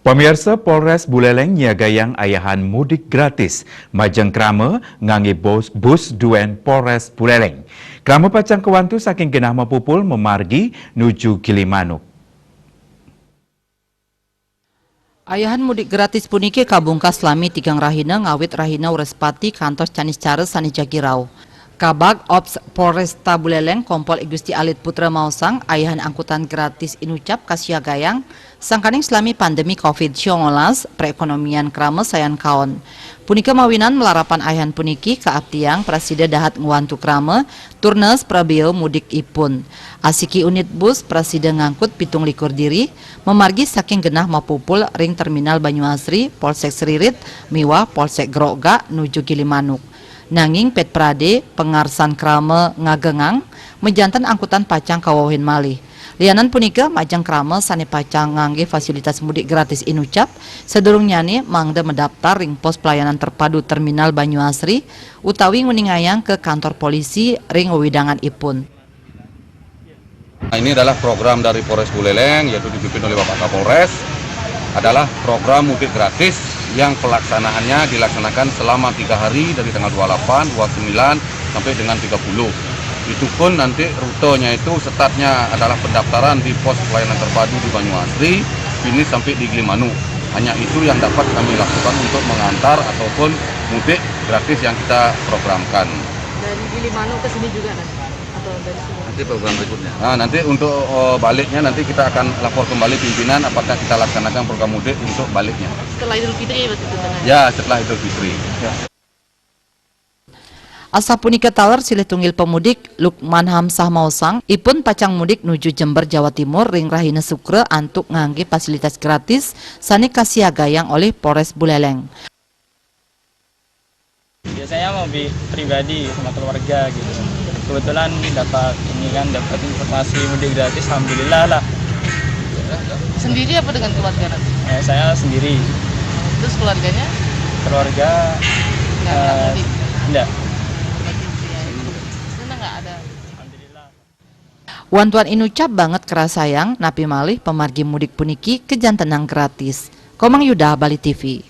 Pemirsa Polres Buleleng nyiagayang ayahan mudik gratis. Majeng krama ngangge bus duen Polres Buleleng. Krama pacang kewantu saking genah mapupul memargi nuju Gilimanuk. Ayahan mudik gratis puniki kabungkas lami tigang rahina ngawit rahina urespati kantos canis cares sani jagirau. Kabag Ops Polresta Buleleng Kompol Igusti Alit Putra Mausang ayahan angkutan gratis inucap kasiagayang sangkaning selami pandemi COVID-19 perekonomian krama sayan kaon. Punika mawinan melarapan ayahan puniki kaaptiang Presiden dahat nguantu krama turnes prabeo mudik ipun. Asiki unit bus Presiden ngangkut 17 diri memargi saking genah mapupul ring terminal Banyuasri Polsek Seririt miwah Polsek Groga nuju Gilimanuk. Nanging Pet Prade pengarsan krama ngagengang mejantan angkutan pacang kawahin malih. Lianan punika majang krama sani pacang ngangge fasilitas mudik gratis inucap sedurung nyani mangda mendaftar ring pos pelayanan terpadu terminal Banyuasri utawi nguningayang ke kantor polisi ring wewidangan ipun. Ini adalah program dari Polres Buleleng yaitu dipimpin oleh Bapak Kapolres, adalah program mudik gratis yang pelaksanaannya dilaksanakan selama 3 hari dari tanggal 28, 29 sampai dengan 30. Itu pun nanti rutenya itu startnya adalah pendaftaran di pos pelayanan terpadu di Banyuasri, ini sampai di Gilimanuk. Hanya itu yang dapat kami lakukan untuk mengantar ataupun mudik gratis yang kita programkan. Dari Gilimanuk ke sini juga nanti? Atau dari sini? Nanti program berikutnya. Nah, nanti untuk baliknya nanti kita akan lapor kembali pimpinan apakah kita laksanakan program mudik untuk baliknya. Setelah Idul Fitri berarti itu tengah? Ya, setelah Idul Fitri. Ya. Asa punika taler silih tunggil pemudik Lukman Hamsah Mausang ipun pacang mudik nuju Jember Jawa Timur ring rahina Sukre antuk ngangge fasilitas gratis sani kasiagayang oleh Polres Buleleng. Biasanya mobil pribadi sama keluarga gitu. Kebetulan dapat informasi mudik gratis, alhamdulillah lah. Sendiri apa dengan keluarga nanti? Saya sendiri. Terus keluarganya? Keluarga Nggak mudik? enggak. Sana nggak ada? Alhamdulillah. Wantuan inucap banget kerasayang napi malih pemargi mudik puniki kejantenang gratis. Komang Yuda, Bali TV.